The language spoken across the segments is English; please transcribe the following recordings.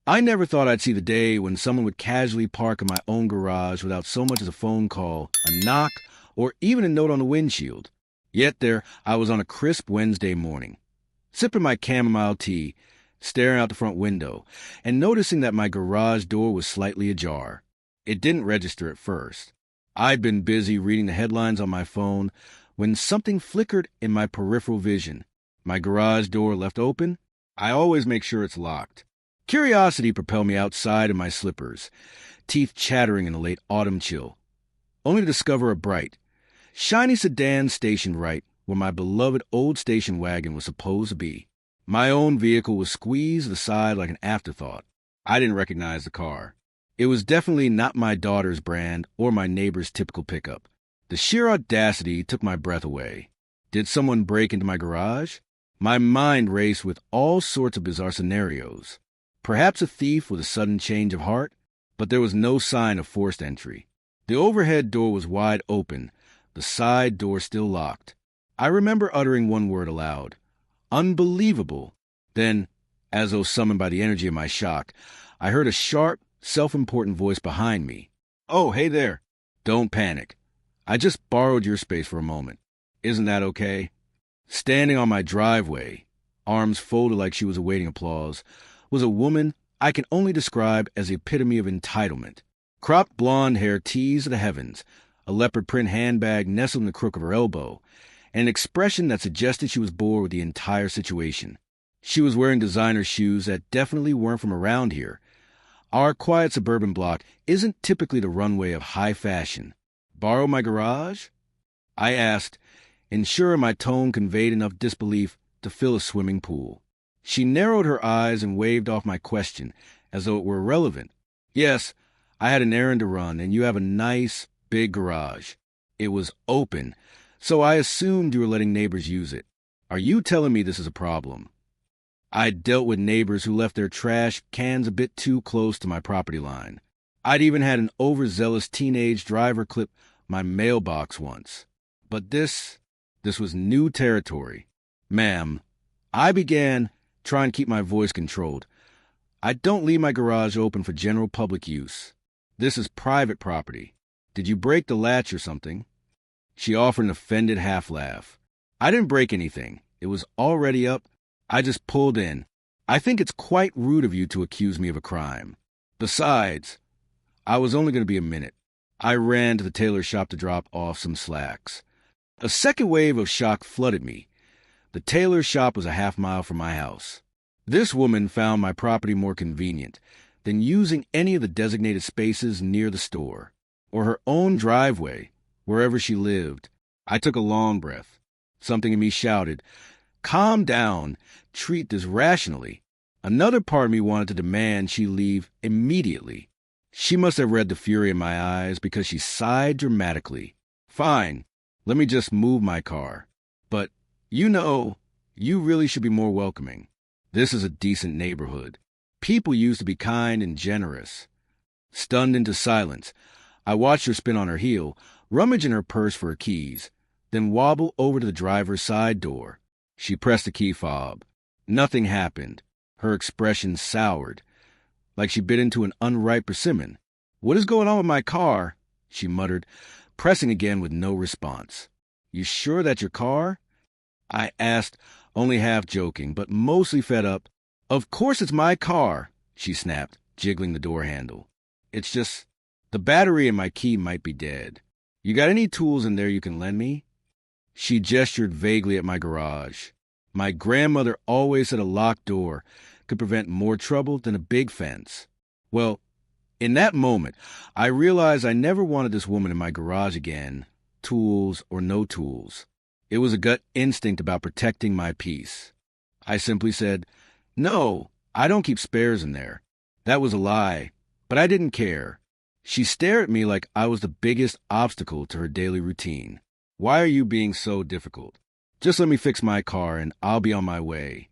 I never thought I'd see the day when someone would casually park in my own garage without so much as a phone call, a knock, or even a note on the windshield. Yet there I was on a crisp Wednesday morning, sipping my chamomile tea, staring out the front window, and noticing that my garage door was slightly ajar. It didn't register at first. I'd been busy reading the headlines on my phone when something flickered in my peripheral vision. My garage door left open. I always make sure it's locked. Curiosity propelled me outside in my slippers, teeth chattering in the late autumn chill, only to discover a bright, shiny sedan stationed right where my beloved old station wagon was supposed to be. My own vehicle was squeezed to the side like an afterthought. I didn't recognize the car. It was definitely not my daughter's brand or my neighbor's typical pickup. The sheer audacity took my breath away. Did someone break into my garage? My mind raced with all sorts of bizarre scenarios. Perhaps a thief with a sudden change of heart, but there was no sign of forced entry. The overhead door was wide open, the side door still locked. I remember uttering one word aloud. Unbelievable. Then, as though summoned by the energy of my shock, I heard a sharp, self-important voice behind me. "Oh, hey there. Don't panic. I just borrowed your space for a moment. Isn't that okay?" Standing on my driveway, arms folded like she was awaiting applause, was a woman I can only describe as the epitome of entitlement. Cropped blonde hair teased to the heavens, a leopard print handbag nestled in the crook of her elbow, and an expression that suggested she was bored with the entire situation. She was wearing designer shoes that definitely weren't from around here. Our quiet suburban block isn't typically the runway of high fashion. "Borrow my garage?" I asked, ensuring my tone conveyed enough disbelief to fill a swimming pool. She narrowed her eyes and waved off my question as though it were irrelevant. "Yes, I had an errand to run, and you have a nice, big garage." It was open, so I assumed you were letting neighbors use it. "Are you telling me this is a problem?" I'd dealt with neighbors who left their trash cans a bit too close to my property line. I'd even had an overzealous teenage driver clip my mailbox once. But this was new territory. "Ma'am," I began, trying to keep my voice controlled, "I don't leave my garage open for general public use. This is private property. Did you break the latch or something?" She offered an offended half-laugh. "I didn't break anything. It was already up. I just pulled in. I think it's quite rude of you to accuse me of a crime. Besides, I was only going to be a minute." I ran to the tailor shop to drop off some slacks. A second wave of shock flooded me. The tailor shop was a half-mile from my house. This woman found my property more convenient than using any of the designated spaces near the store, or her own driveway, wherever she lived. I took a long breath. Something in me shouted, "Calm down, treat this rationally." Another part of me wanted to demand she leave immediately. She must have read the fury in my eyes because she sighed dramatically. "Fine, let me just move my car. But, you really should be more welcoming. This is a decent neighborhood. People used to be kind and generous." Stunned into silence, I watched her spin on her heel, rummage in her purse for her keys, then wobble over to the driver's side door. She pressed the key fob. Nothing happened. Her expression soured, like she bit into an unripe persimmon. "What is going on with my car?" she muttered, pressing again with no response. "You sure that's your car?" I asked, only half joking, but mostly fed up. "Of course it's my car," she snapped, jiggling the door handle. "It's just, the battery in my key might be dead. You got any tools in there you can lend me?" She gestured vaguely at my garage. My grandmother always said a locked door could prevent more trouble than a big fence. Well, in that moment, I realized I never wanted this woman in my garage again, tools or no tools. It was a gut instinct about protecting my peace. I simply said, "No, I don't keep spares in there." That was a lie, but I didn't care. She stared at me like I was the biggest obstacle to her daily routine. "Why are you being so difficult? Just let me fix my car and I'll be on my way."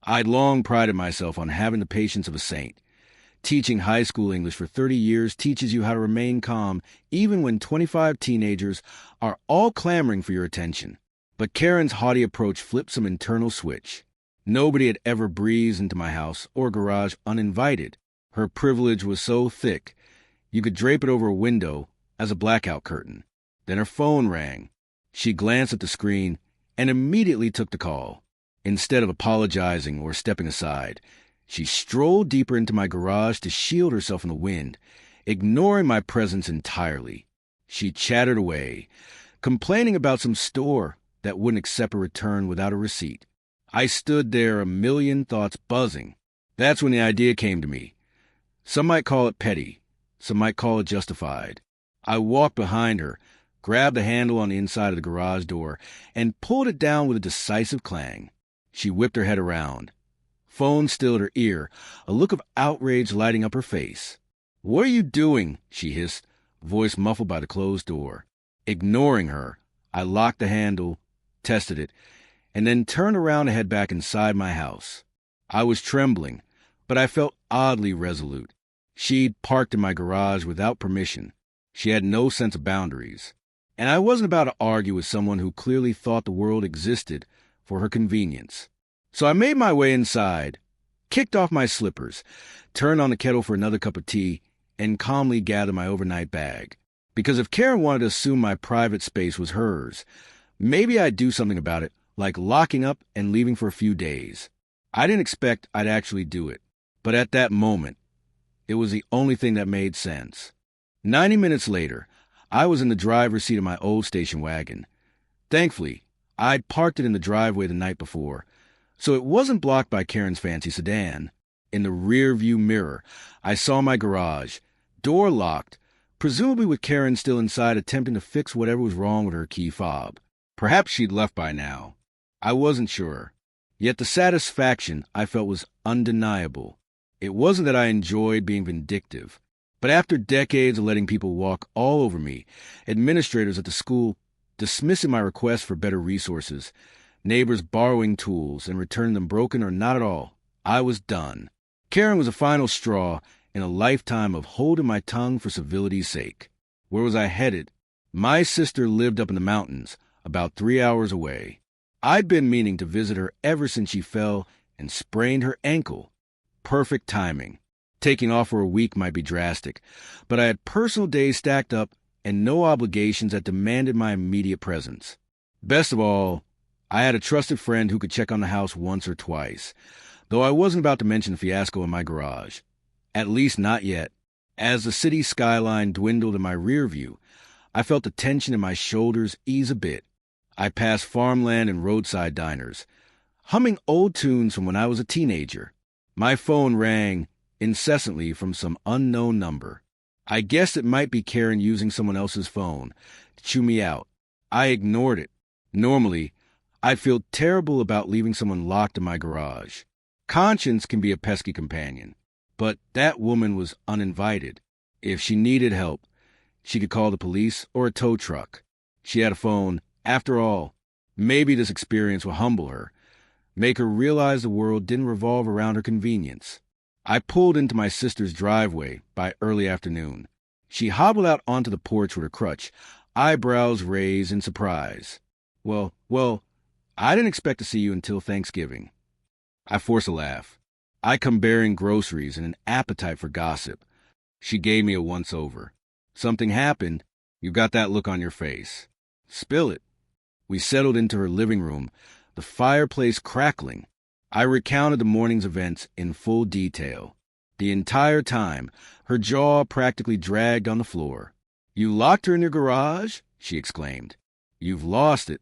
I'd long prided myself on having the patience of a saint. Teaching high school English for 30 years teaches you how to remain calm even when 25 teenagers are all clamoring for your attention. But Karen's haughty approach flipped some internal switch. Nobody had ever breezed into my house or garage uninvited. Her privilege was so thick, you could drape it over a window as a blackout curtain. Then her phone rang. She glanced at the screen and immediately took the call. Instead of apologizing or stepping aside, she strolled deeper into my garage to shield herself from the wind, ignoring my presence entirely. She chattered away, complaining about some store that wouldn't accept a return without a receipt. I stood there, a million thoughts buzzing. That's when the idea came to me. Some might call it petty. Some might call it justified. I walked behind her, grabbed the handle on the inside of the garage door, and pulled it down with a decisive clang. She whipped her head around. Phone still at her ear, a look of outrage lighting up her face. "What are you doing?" she hissed, voice muffled by the closed door. Ignoring her, I locked the handle, tested it, and then turned around to head back inside my house. I was trembling, but I felt oddly resolute. She'd parked in my garage without permission. She had no sense of boundaries. And I wasn't about to argue with someone who clearly thought the world existed for her convenience. So I made my way inside, kicked off my slippers, turned on the kettle for another cup of tea, and calmly gathered my overnight bag. Because if Karen wanted to assume my private space was hers, maybe I'd do something about it, like locking up and leaving for a few days. I didn't expect I'd actually do it, but at that moment, it was the only thing that made sense. 90 minutes later, I was in the driver's seat of my old station wagon. Thankfully, I'd parked it in the driveway the night before, so it wasn't blocked by Karen's fancy sedan. In the rear-view mirror, I saw my garage, door locked, presumably with Karen still inside attempting to fix whatever was wrong with her key fob. Perhaps she'd left by now. I wasn't sure. Yet the satisfaction I felt was undeniable. It wasn't that I enjoyed being vindictive, but after decades of letting people walk all over me, administrators at the school dismissing my requests for better resources, neighbors borrowing tools and returning them broken or not at all, I was done. Karen was a final straw in a lifetime of holding my tongue for civility's sake. Where was I headed? My sister lived up in the mountains, about 3 hours away. I'd been meaning to visit her ever since she fell and sprained her ankle. Perfect timing. Taking off for a week might be drastic, but I had personal days stacked up and no obligations that demanded my immediate presence. Best of all, I had a trusted friend who could check on the house once or twice, though I wasn't about to mention the fiasco in my garage. At least not yet. As the city skyline dwindled in my rear view, I felt the tension in my shoulders ease a bit. I passed farmland and roadside diners, humming old tunes from when I was a teenager. My phone rang incessantly from some unknown number. I guessed it might be Karen using someone else's phone to chew me out. I ignored it. Normally, I'd feel terrible about leaving someone locked in my garage. Conscience can be a pesky companion, but that woman was uninvited. If she needed help, she could call the police or a tow truck. She had a phone. After all, maybe this experience will humble her, make her realize the world didn't revolve around her convenience. I pulled into my sister's driveway by early afternoon. She hobbled out onto the porch with her crutch, eyebrows raised in surprise. Well, I didn't expect to see you until Thanksgiving. I forced a laugh. I come bearing groceries and an appetite for gossip. She gave me a once-over. Something happened. You've got that look on your face. Spill it. We settled into her living room, the fireplace crackling. I recounted the morning's events in full detail. The entire time, her jaw practically dragged on the floor. "You locked her in your garage?" she exclaimed. "You've lost it."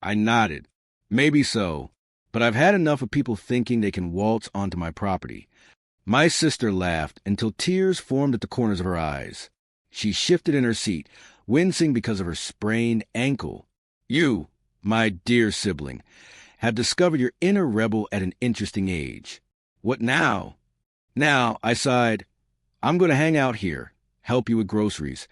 I nodded. Maybe so, but I've had enough of people thinking they can waltz onto my property. My sister laughed until tears formed at the corners of her eyes. She shifted in her seat, wincing because of her sprained ankle. "You, my dear sibling, have discovered your inner rebel at an interesting age. What now?" "Now," I sighed, "I'm going to hang out here, help you with groceries,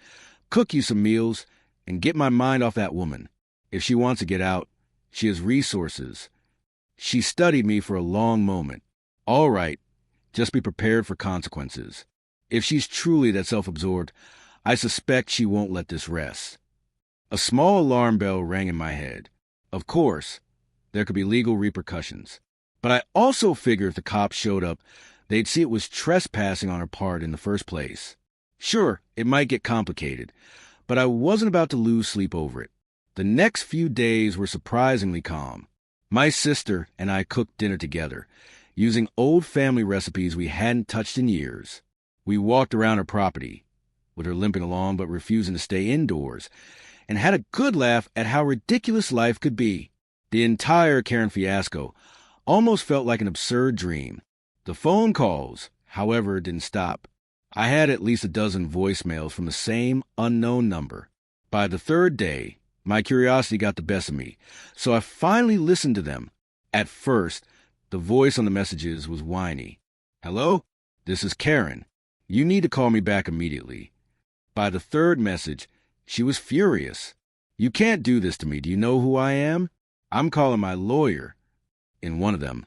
cook you some meals, and get my mind off that woman. If she wants to get out, she has resources." She studied me for a long moment. "All right, just be prepared for consequences. If she's truly that self-absorbed, I suspect she won't let this rest." A small alarm bell rang in my head. Of course, there could be legal repercussions. But I also figured if the cops showed up, they'd see it was trespassing on her part in the first place. Sure, it might get complicated, but I wasn't about to lose sleep over it. The next few days were surprisingly calm. My sister and I cooked dinner together, using old family recipes we hadn't touched in years. We walked around her property, with her limping along but refusing to stay indoors, and had a good laugh at how ridiculous life could be. The entire Karen fiasco almost felt like an absurd dream. The phone calls, however, didn't stop. I had at least a dozen voicemails from the same unknown number. By the third day, my curiosity got the best of me, so I finally listened to them. At first, the voice on the messages was whiny. "Hello? This is Karen. You need to call me back immediately." By the third message, she was furious. "You can't do this to me. Do you know who I am? I'm calling my lawyer." In one of them,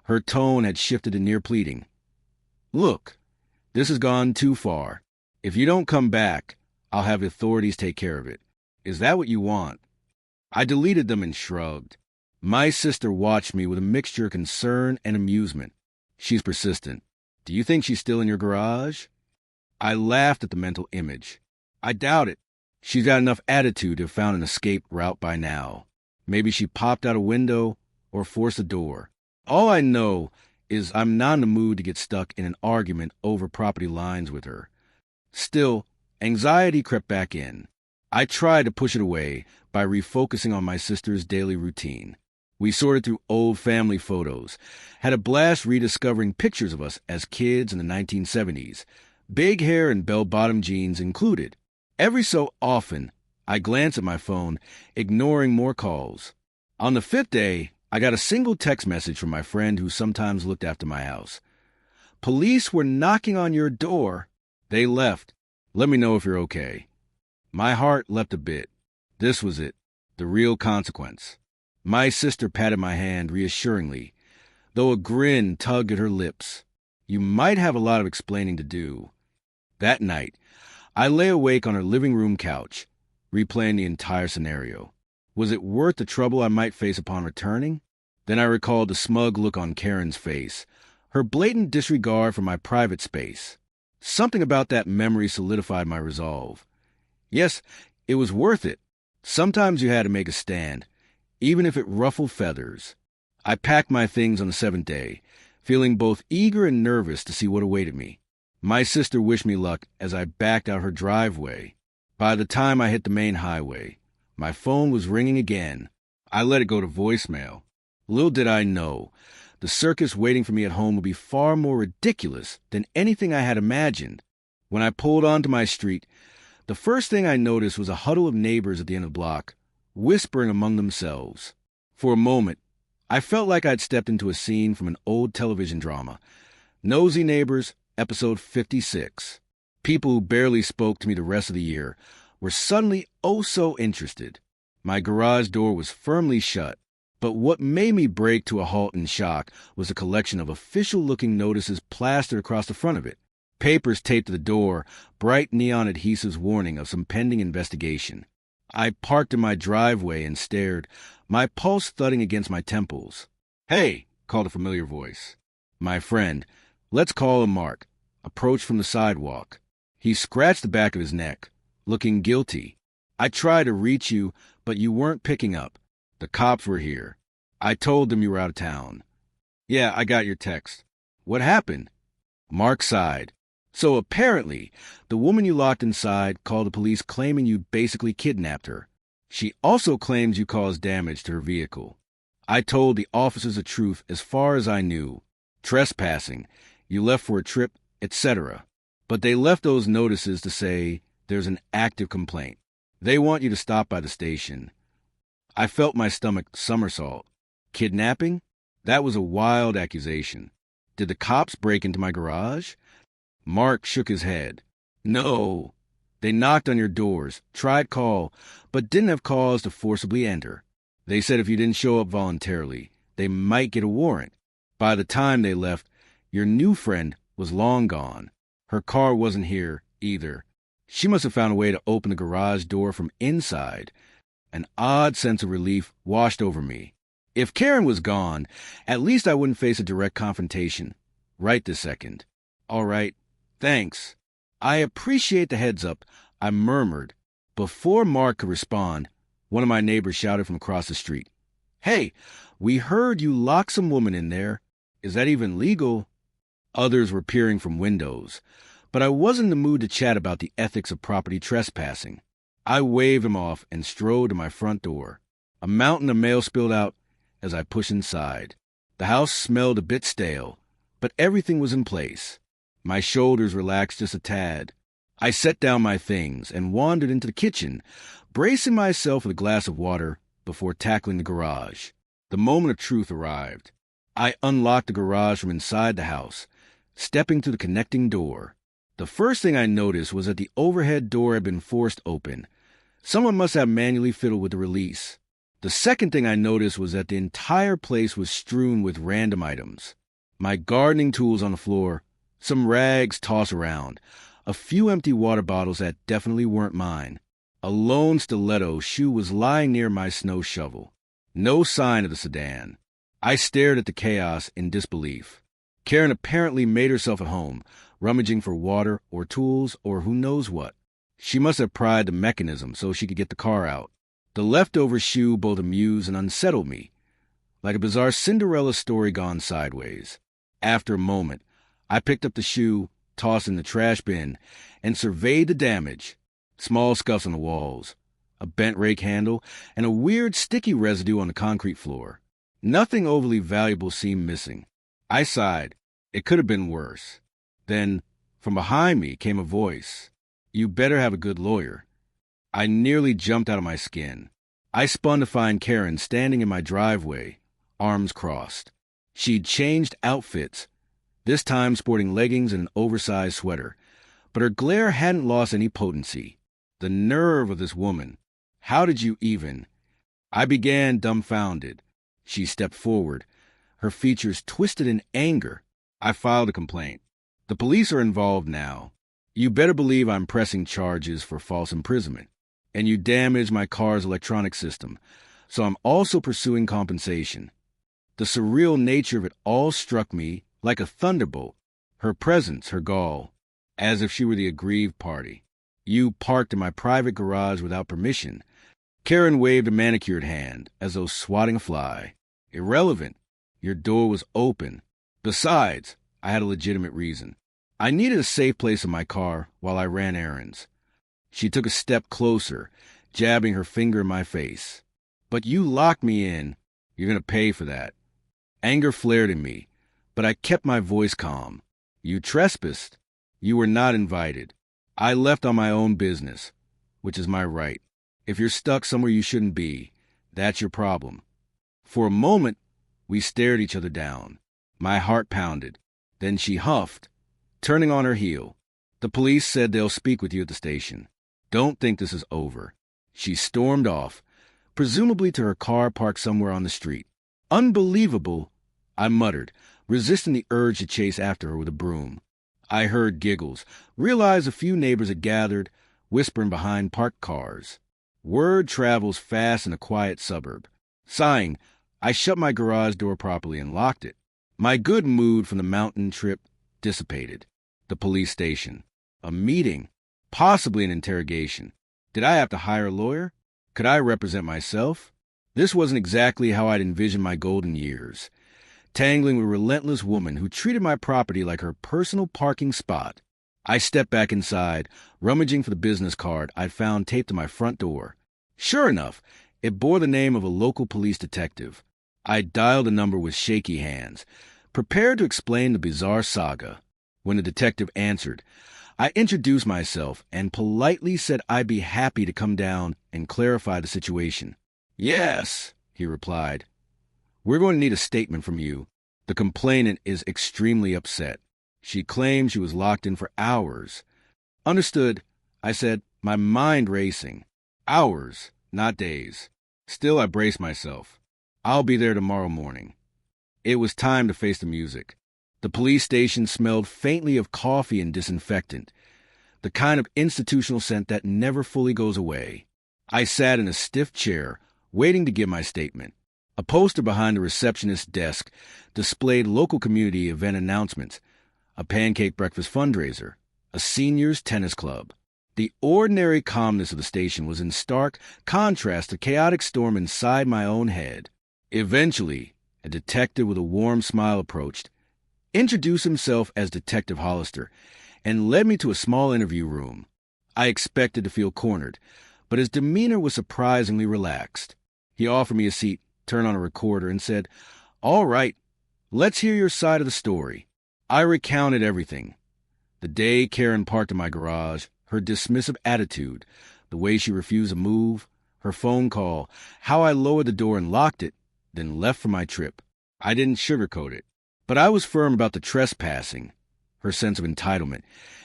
her tone had shifted to near pleading. "Look, this has gone too far. If you don't come back, I'll have the authorities take care of it. Is that what you want?" I deleted them and shrugged. My sister watched me with a mixture of concern and amusement. She's persistent. "Do you think she's still in your garage?" I laughed at the mental image. "I doubt it. She's got enough attitude to have found an escape route by now. Maybe she popped out a window or forced a door. All I know is I'm not in the mood to get stuck in an argument over property lines with her." Still, anxiety crept back in. I tried to push it away by refocusing on my sister's daily routine. We sorted through old family photos, had a blast rediscovering pictures of us as kids in the 1970s, big hair and bell-bottom jeans included. Every so often, I glanced at my phone, ignoring more calls. On the fifth day, I got a single text message from my friend who sometimes looked after my house. "Police were knocking on your door. They left. Let me know if you're okay." My heart leapt a bit. This was it, the real consequence. My sister patted my hand reassuringly, though a grin tugged at her lips. "You might have a lot of explaining to do." That night, I lay awake on her living room couch, replaying the entire scenario. Was it worth the trouble I might face upon returning? Then I recalled the smug look on Karen's face, her blatant disregard for my private space. Something about that memory solidified my resolve. Yes, it was worth it. Sometimes you had to make a stand, even if it ruffled feathers. I packed my things on the seventh day, feeling both eager and nervous to see what awaited me. My sister wished me luck as I backed out her driveway. By the time I hit the main highway, my phone was ringing again. I let it go to voicemail. Little did I know, the circus waiting for me at home would be far more ridiculous than anything I had imagined. When I pulled onto my street, the first thing I noticed was a huddle of neighbors at the end of the block, whispering among themselves. For a moment, I felt like I'd stepped into a scene from an old television drama. Nosy Neighbors, episode 56. People who barely spoke to me the rest of the year were suddenly oh so interested. My garage door was firmly shut, but what made me break to a halt in shock was a collection of official-looking notices plastered across the front of it. Papers taped to the door, bright neon adhesives warning of some pending investigation. I parked in my driveway and stared, my pulse thudding against my temples. "Hey," called a familiar voice. My friend, let's call him Mark, approached from the sidewalk. He scratched the back of his neck, looking guilty. "I tried to reach you, but you weren't picking up. The cops were here. I told them you were out of town." "Yeah, I got your text. What happened?" Mark sighed. "So apparently, the woman you locked inside called the police claiming you basically kidnapped her. She also claims you caused damage to her vehicle. I told the officers the truth as far as I knew. Trespassing, you left for a trip, etc. But they left those notices to say there's an active complaint. They want you to stop by the station." I felt my stomach somersault. Kidnapping? That was a wild accusation. Did the cops break into my garage? Mark shook his head. "No. They knocked on your doors, tried call, but didn't have cause to forcibly enter. They said if you didn't show up voluntarily, they might get a warrant. By the time they left, your new friend was long gone. Her car wasn't here, either. She must have found a way to open the garage door from inside." An odd sense of relief washed over me. If Karen was gone, at least I wouldn't face a direct confrontation. Right this second. All right, thanks. I appreciate the heads up, I murmured. Before Mark could respond, one of my neighbors shouted from across the street. Hey, we heard you locked some woman in there. Is that even legal? Others were peering from windows, but I wasn't in the mood to chat about the ethics of property trespassing. I waved him off and strode to my front door. A mountain of mail spilled out as I pushed inside. The house smelled a bit stale, but everything was in place. My shoulders relaxed just a tad. I set down my things and wandered into the kitchen, bracing myself with a glass of water before tackling the garage. The moment of truth arrived. I unlocked the garage from inside the house, stepping through the connecting door. The first thing I noticed was that the overhead door had been forced open. Someone must have manually fiddled with the release. The second thing I noticed was that the entire place was strewn with random items. My gardening tools on the floor, some rags tossed around, a few empty water bottles that definitely weren't mine. A lone stiletto shoe was lying near my snow shovel. No sign of the sedan. I stared at the chaos in disbelief. Karen apparently made herself at home, rummaging for water or tools or who knows what. She must have pried the mechanism so she could get the car out. The leftover shoe both amused and unsettled me, like a bizarre Cinderella story gone sideways. After a moment, I picked up the shoe, tossed it in the trash bin, and surveyed the damage. Small scuffs on the walls, a bent rake handle, and a weird sticky residue on the concrete floor. Nothing overly valuable seemed missing. I sighed. It could have been worse. Then, from behind me came a voice. You better have a good lawyer. I nearly jumped out of my skin. I spun to find Karen standing in my driveway, arms crossed. She'd changed outfits, this time sporting leggings and an oversized sweater, but her glare hadn't lost any potency. The nerve of this woman. How did you even? I began dumbfounded. She stepped forward, her features twisted in anger. I filed a complaint. The police are involved now. You better believe I'm pressing charges for false imprisonment. And you damaged my car's electronic system, so I'm also pursuing compensation. The surreal nature of it all struck me like a thunderbolt. Her presence, her gall, as if she were the aggrieved party. You parked in my private garage without permission. Karen waved a manicured hand, as though swatting a fly. Irrelevant. Your door was open. Besides, I had a legitimate reason. I needed a safe place in my car while I ran errands. She took a step closer, jabbing her finger in my face. But you locked me in. You're going to pay for that. Anger flared in me, but I kept my voice calm. You trespassed. You were not invited. I left on my own business, which is my right. If you're stuck somewhere you shouldn't be, that's your problem. For a moment, we stared each other down. My heart pounded. Then she huffed, turning on her heel. The police said they'll speak with you at the station. Don't think this is over. She stormed off, presumably to her car parked somewhere on the street. Unbelievable, I muttered, resisting the urge to chase after her with a broom. I heard giggles, realized a few neighbors had gathered, whispering behind parked cars. Word travels fast in a quiet suburb. Sighing, I shut my garage door properly and locked it. My good mood from the mountain trip dissipated. The police station. A meeting. Possibly an interrogation. Did I have to hire a lawyer? Could I represent myself? This wasn't exactly how I'd envisioned my golden years. Tangling with a relentless woman who treated my property like her personal parking spot. I stepped back inside, rummaging for the business card I'd found taped to my front door. Sure enough, it bore the name of a local police detective. I dialed the number with shaky hands, prepared to explain the bizarre saga. When the detective answered, I introduced myself and politely said I'd be happy to come down and clarify the situation. Yes, he replied. We're going to need a statement from you. The complainant is extremely upset. She claimed she was locked in for hours. Understood, I said, my mind racing. Hours, not days. Still, I braced myself. I'll be there tomorrow morning. It was time to face the music. The police station smelled faintly of coffee and disinfectant, the kind of institutional scent that never fully goes away. I sat in a stiff chair, waiting to give my statement. A poster behind the receptionist's desk displayed local community event announcements, a pancake breakfast fundraiser, a seniors tennis club. The ordinary calmness of the station was in stark contrast to the chaotic storm inside my own head. Eventually, a detective with a warm smile approached, introduced himself as Detective Hollister, and led me to a small interview room. I expected to feel cornered, but his demeanor was surprisingly relaxed. He offered me a seat, turned on a recorder, and said, "All right, let's hear your side of the story." I recounted everything. The day Karen parked in my garage, her dismissive attitude, the way she refused to move, her phone call, how I lowered the door and locked it, then left for my trip. I didn't sugarcoat it, but I was firm about the trespassing, her sense of entitlement,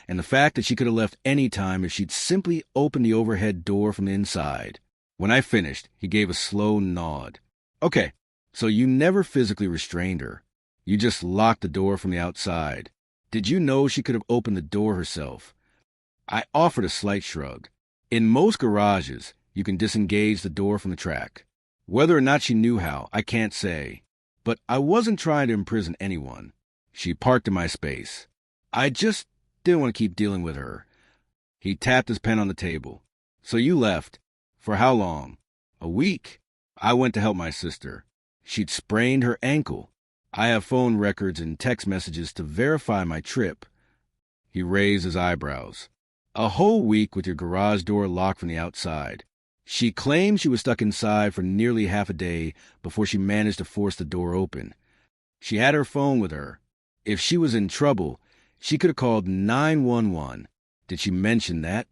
and the fact that she could have left any time if she'd simply opened the overhead door from the inside. When I finished, he gave a slow nod. "Okay, so you never physically restrained her. You just locked the door from the outside. Did you know she could have opened the door herself?" I offered a slight shrug. In most garages, you can disengage the door from the track. Whether or not she knew how, I can't say. But I wasn't trying to imprison anyone. She parked in my space. I just didn't want to keep dealing with her. He tapped his pen on the table. "So you left. For how long?" "A week. I went to help my sister. She'd sprained her ankle. I have phone records and text messages to verify my trip." He raised his eyebrows. "A whole week with your garage door locked from the outside. She claimed she was stuck inside for nearly half a day before she managed to force the door open. She had her phone with her. If she was in trouble, she could have called 911. Did she mention that?"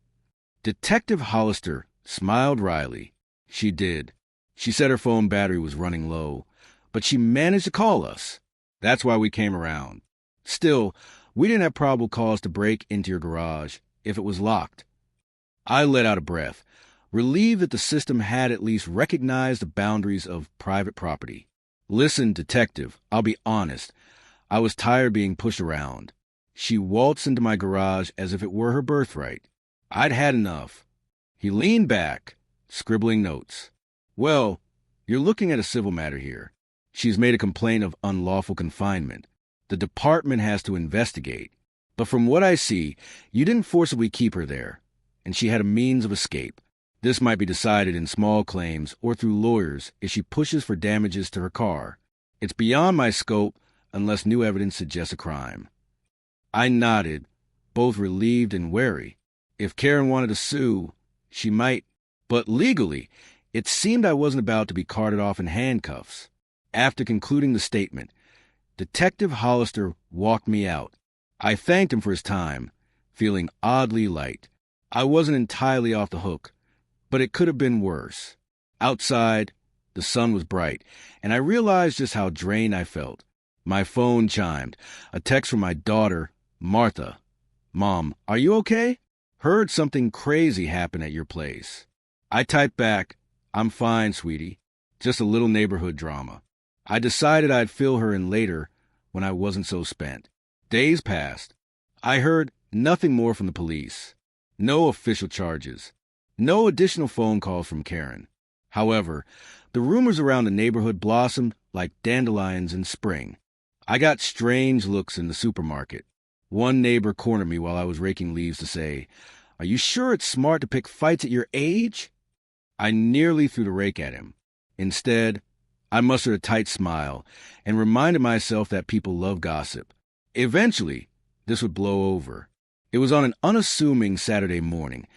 Detective Hollister smiled wryly. "She did. She said her phone battery was running low, but she managed to call us. That's why we came around. Still, we didn't have probable cause to break into your garage if it was locked." I let out a breath, relieved that the system had at least recognized the boundaries of private property. "Listen, detective, I'll be honest. I was tired being pushed around. She waltzed into my garage as if it were her birthright. I'd had enough." He leaned back, scribbling notes. "Well, you're looking at a civil matter here. She's made a complaint of unlawful confinement. The department has to investigate. But from what I see, you didn't forcibly keep her there, and she had a means of escape. This might be decided in small claims or through lawyers if she pushes for damages to her car. It's beyond my scope unless new evidence suggests a crime." I nodded, both relieved and wary. If Karen wanted to sue, she might. But legally, it seemed I wasn't about to be carted off in handcuffs. After concluding the statement, Detective Hollister walked me out. I thanked him for his time, feeling oddly light. I wasn't entirely off the hook, but it could have been worse. Outside, the sun was bright, and I realized just how drained I felt. My phone chimed, a text from my daughter, Martha. "Mom, are you okay? Heard something crazy happen at your place." I typed back, "I'm fine, sweetie. Just a little neighborhood drama." I decided I'd fill her in later when I wasn't so spent. Days passed. I heard nothing more from the police. No official charges. No additional phone calls from Karen. However, the rumors around the neighborhood blossomed like dandelions in spring. I got strange looks in the supermarket. One neighbor cornered me while I was raking leaves to say, "Are you sure it's smart to pick fights at your age?" I nearly threw the rake at him. Instead, I mustered a tight smile and reminded myself that people love gossip. Eventually, this would blow over. It was on an unassuming Saturday morning,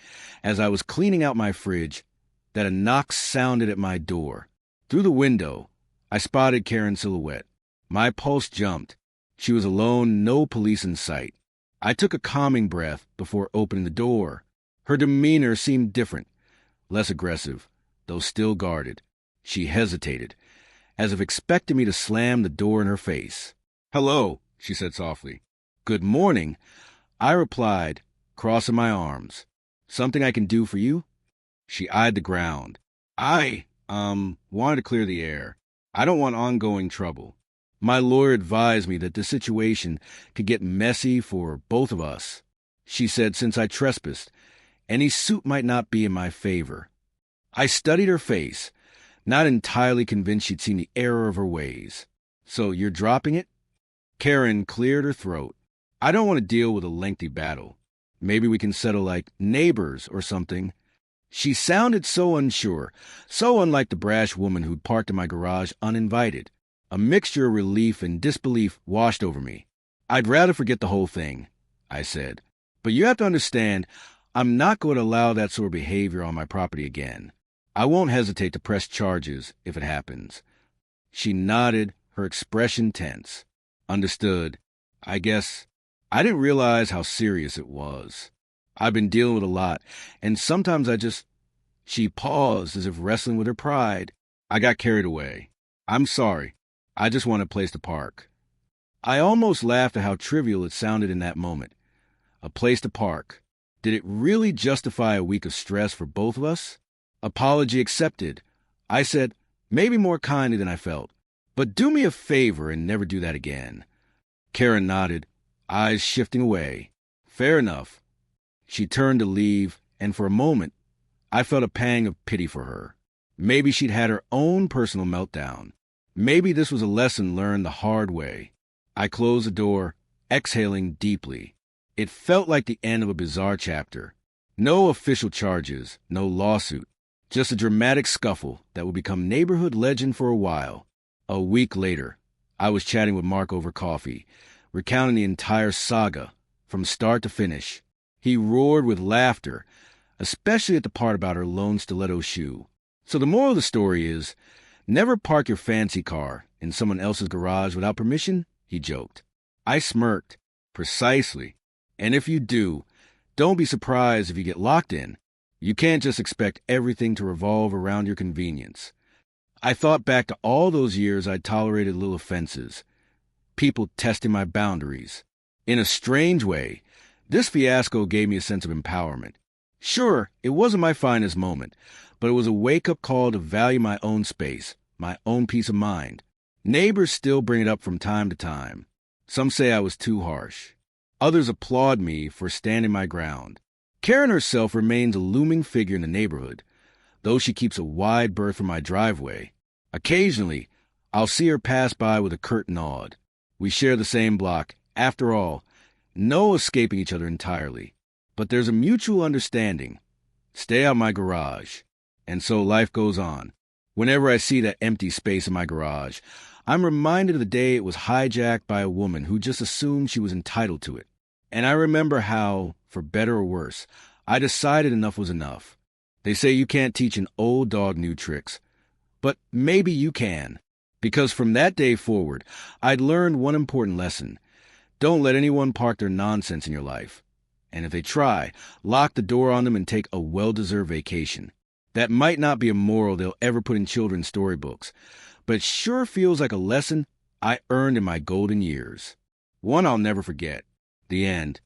as I was cleaning out my fridge, that a knock sounded at my door. Through the window, I spotted Karen's silhouette. My pulse jumped. She was alone, no police in sight. I took a calming breath before opening the door. Her demeanor seemed different, less aggressive, though still guarded. She hesitated, as if expecting me to slam the door in her face. "Hello," she said softly. "Good morning," I replied, crossing my arms. "Something I can do for you?" She eyed the ground. I wanted to clear the air. I don't want ongoing trouble. My lawyer advised me that this situation could get messy for both of us. She said since I trespassed, any suit might not be in my favor. I studied her face, not entirely convinced she'd seen the error of her ways. "So you're dropping it?" Karen cleared her throat. "I don't want to deal with a lengthy battle. Maybe we can settle like neighbors or something." She sounded so unsure, so unlike the brash woman who'd parked in my garage uninvited. A mixture of relief and disbelief washed over me. "I'd rather forget the whole thing," I said. "But you have to understand, I'm not going to allow that sort of behavior on my property again. I won't hesitate to press charges if it happens." She nodded, her expression tense. "Understood. I guess I didn't realize how serious it was. I've been dealing with a lot, and sometimes I just..." She paused as if wrestling with her pride. "I got carried away. I'm sorry. I just want a place to park." I almost laughed at how trivial it sounded in that moment. A place to park. Did it really justify a week of stress for both of us? Apology accepted. I said, maybe more kindly than I felt, "But do me a favor and never do that again." Karen nodded, eyes shifting away. "Fair enough." She turned to leave, and for a moment, I felt a pang of pity for her. Maybe she'd had her own personal meltdown. Maybe this was a lesson learned the hard way. I closed the door, exhaling deeply. It felt like the end of a bizarre chapter. No official charges, no lawsuit, just a dramatic scuffle that would become neighborhood legend for a while. A week later, I was chatting with Mark over coffee, recounting the entire saga, from start to finish. He roared with laughter, especially at the part about her lone stiletto shoe. So the moral of the story is, never park your fancy car in someone else's garage without permission, he joked. I smirked. Precisely. And if you do, don't be surprised if you get locked in. You can't just expect everything to revolve around your convenience. I thought back to all those years I'd tolerated little offenses, people testing my boundaries. In a strange way, this fiasco gave me a sense of empowerment. Sure, it wasn't my finest moment, but it was a wake-up call to value my own space, my own peace of mind. Neighbors still bring it up from time to time. Some say I was too harsh. Others applaud me for standing my ground. Karen herself remains a looming figure in the neighborhood, though she keeps a wide berth from my driveway. Occasionally, I'll see her pass by with a curt nod. We share the same block. After all, no escaping each other entirely. But there's a mutual understanding. Stay out of my garage. And so life goes on. Whenever I see that empty space in my garage, I'm reminded of the day it was hijacked by a woman who just assumed she was entitled to it. And I remember how, for better or worse, I decided enough was enough. They say you can't teach an old dog new tricks. But maybe you can. Because from that day forward, I'd learned one important lesson. Don't let anyone park their nonsense in your life. And if they try, lock the door on them and take a well-deserved vacation. That might not be a moral they'll ever put in children's storybooks, but it sure feels like a lesson I earned in my golden years. One I'll never forget. The end.